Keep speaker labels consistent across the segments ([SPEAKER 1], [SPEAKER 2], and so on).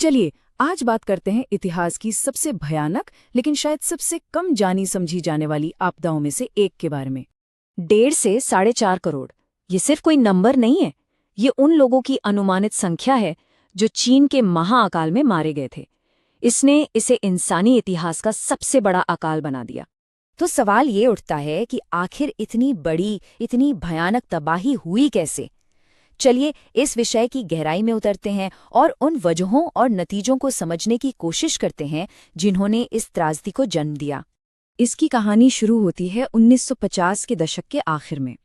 [SPEAKER 1] चलिए आज बात करते हैं इतिहास की सबसे भयानक लेकिन शायद सबसे कम जानी समझी जाने वाली आपदाओं में से एक के बारे में।
[SPEAKER 2] 1.5 से 4.5 करोड़ ये सिर्फ कोई नंबर नहीं है। ये उन लोगों की अनुमानित संख्या है जो चीन के महाअकाल में मारे गए थे। इसने इसे इंसानी इतिहास का सबसे बड़ा अकाल बना दिया।
[SPEAKER 3] तो सवाल ये उठता है कि आखिर इतनी बड़ी, इतनी भयानक तबाही हुई कैसे? चलिए इस विषय की गहराई में उतरते हैं और उन वजहों और नतीजों को समझने की कोशिश करते हैं जिन्होंने इस त्रासदी को जन्म दिया।
[SPEAKER 1] इसकी कहानी शुरू होती है 1950 के दशक के आखिर में।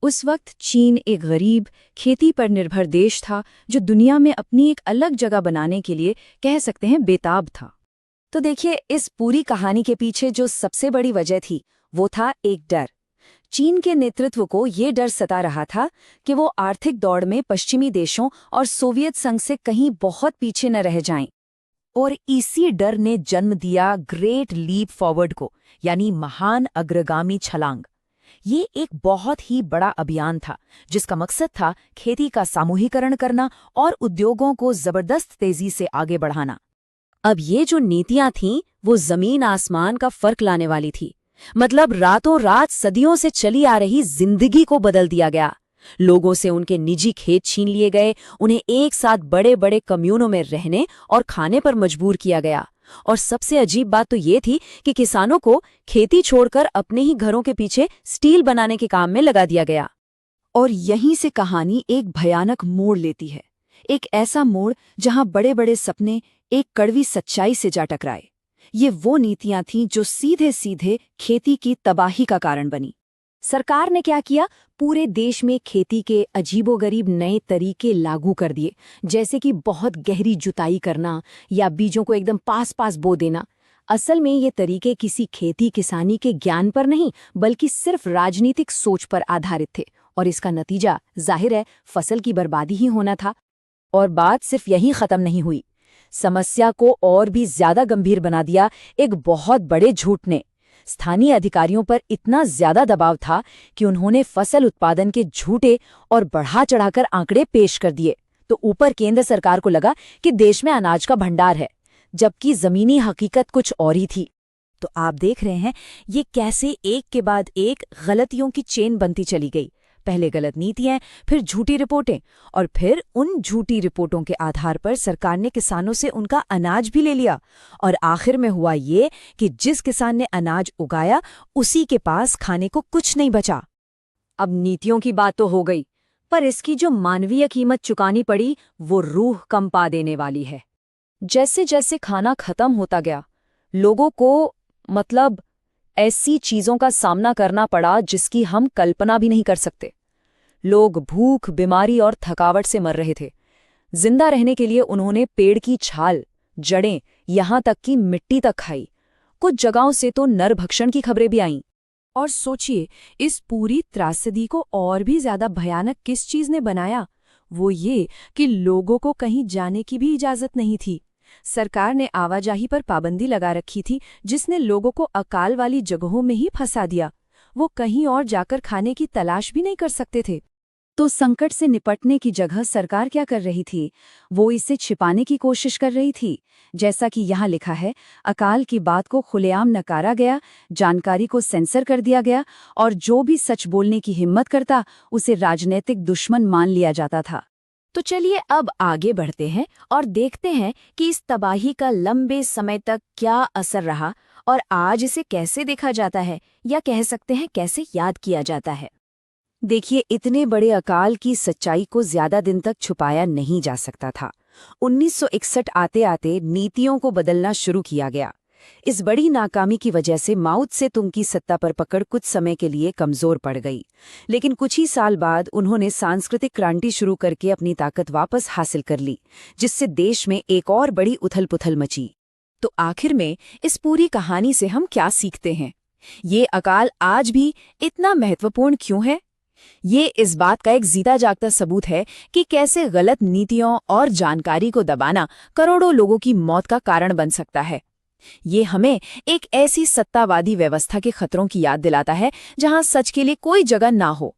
[SPEAKER 1] उस वक्त चीन एक गरीब, खेती पर निर्भर देश था जो दुनिया में अपनी एक अलग जगह बनाने के लिए कह सकते हैं बेताब था।
[SPEAKER 3] तो देखिए, इस पूरी कहानी के पीछे जो सबसे बड़ी वजह थी वो था एक डर। चीन के नेतृत्व को ये डर सता रहा था कि वो आर्थिक दौड़ में पश्चिमी देशों और सोवियत संघ से कहीं बहुत पीछे न रह जाएं। और इसी डर ने जन्म दिया ग्रेट लीप फॉरवर्ड को, यानी महान अग्रगामी छलांग। ये एक बहुत ही बड़ा अभियान था जिसका मकसद था खेती का सामूहिकरण करना और उद्योगों को जबरदस्त तेजी से आगे बढ़ाना।
[SPEAKER 2] अब ये जो नीतियां थीं वो जमीन आसमान का फर्क लाने वाली थी। मतलब रातों रात सदियों से चली आ रही जिंदगी को बदल दिया गया। लोगों से उनके निजी खेत छीन लिए गए, उन्हें एक साथ बड़े बड़े कम्यूनों में रहने और खाने पर मजबूर किया गया। और सबसे अजीब बात तो ये थी कि किसानों को खेती छोड़कर अपने ही घरों के पीछे स्टील बनाने के काम में लगा दिया गया।
[SPEAKER 1] और यहीं से कहानी एक भयानक मोड़ लेती है। एक ऐसा मोड़ जहां बड़े बड़े सपने एक कड़वी सच्चाई से जा टकराए। ये वो नीतियां थीं जो सीधे सीधे खेती की तबाही का कारण बनी।
[SPEAKER 3] सरकार ने क्या किया? पूरे देश में खेती के अजीबोगरीब नए तरीके लागू कर दिए, जैसे कि बहुत गहरी जुताई करना या बीजों को एकदम पास पास बो देना। असल में ये तरीके किसी खेती किसानी के ज्ञान पर नहीं बल्कि सिर्फ राजनीतिक सोच पर आधारित थे, और इसका नतीजा जाहिर है फसल की बर्बादी ही होना था। और बात सिर्फ यहीं खत्म नहीं हुई। समस्या को और भी ज्यादा गंभीर बना दिया एक बहुत बड़े झूठ ने। स्थानीय अधिकारियों पर इतना ज्यादा दबाव था कि उन्होंने फसल उत्पादन के झूठे और बढ़ा चढ़ाकर आंकड़े पेश कर दिए। तो ऊपर केंद्र सरकार को लगा कि देश में अनाज का भंडार है, जबकि जमीनी हकीकत कुछ और ही थी। तो आप देख रहे हैं ये कैसे एक के बाद एक गलतियों की चेन बनती चली गई। पहले गलत नीतियां, फिर झूठी रिपोर्टें, और फिर उन झूठी रिपोर्टों के आधार पर सरकार ने किसानों से उनका अनाज भी ले लिया। और आखिर में हुआ ये कि जिस किसान ने अनाज उगाया उसी के पास खाने को कुछ नहीं बचा।
[SPEAKER 2] अब नीतियों की बात तो हो गई, पर इसकी जो मानवीय कीमत चुकानी पड़ी वो रूह कंपा देने वाली है।
[SPEAKER 3] जैसे जैसे खाना खत्म होता गया, लोगों को ऐसी चीजों का सामना करना पड़ा जिसकी हम कल्पना भी नहीं कर सकते। लोग भूख, बीमारी और थकावट से मर रहे थे। जिंदा रहने के लिए उन्होंने पेड़ की छाल, जड़ें, यहां तक कि मिट्टी तक खाई। कुछ जगहों से तो नरभक्षण की खबरें भी आईं। और सोचिए, इस पूरी त्रासदी को और भी ज्यादा भयानक किस चीज ने बनाया? वो ये कि लोगों को कहीं जाने की भी इजाजत नहीं थी। सरकार ने आवाजाही पर पाबंदी लगा रखी थी, जिसने लोगों को अकाल वाली जगहों में ही फंसा दिया। वो कहीं और जाकर खाने की तलाश भी नहीं कर सकते थे। तो संकट से निपटने की जगह सरकार क्या कर रही थी? वो इसे छिपाने की कोशिश कर रही थी। जैसा कि यहाँ लिखा है, अकाल की बात को खुलेआम नकारा गया, जानकारी को सेंसर कर दिया गया, और जो भी सच बोलने की हिम्मत करता उसे राजनीतिक दुश्मन मान लिया जाता था। तो चलिए अब आगे बढ़ते हैं और देखते हैं कि इस तबाही का लंबे समय तक क्या असर रहा और आज इसे कैसे देखा जाता है, या कह सकते हैं कैसे याद किया जाता है। देखिए, इतने बड़े अकाल की सच्चाई को ज्यादा दिन तक छुपाया नहीं जा सकता था। 1961 आते आते नीतियों को बदलना शुरू किया गया। इस बड़ी नाकामी की वजह से माओ त्से-तुंग की सत्ता पर पकड़ कुछ समय के लिए कमजोर पड़ गई, लेकिन कुछ ही साल बाद उन्होंने सांस्कृतिक क्रांति शुरू करके अपनी ताकत वापस हासिल कर ली, जिससे देश में एक और बड़ी उथल-पुथल मची। तो आखिर में इस पूरी कहानी से हम क्या सीखते हैं? ये अकाल आज भी इतना महत्वपूर्ण क्यों है? ये इस बात का एक जीता जागता सबूत है कि कैसे गलत नीतियों और जानकारी को दबाना करोड़ों लोगों की मौत का कारण बन सकता है। ये हमें एक ऐसी सत्तावादी व्यवस्था के खतरों की याद दिलाता है जहां सच के लिए कोई जगह ना हो।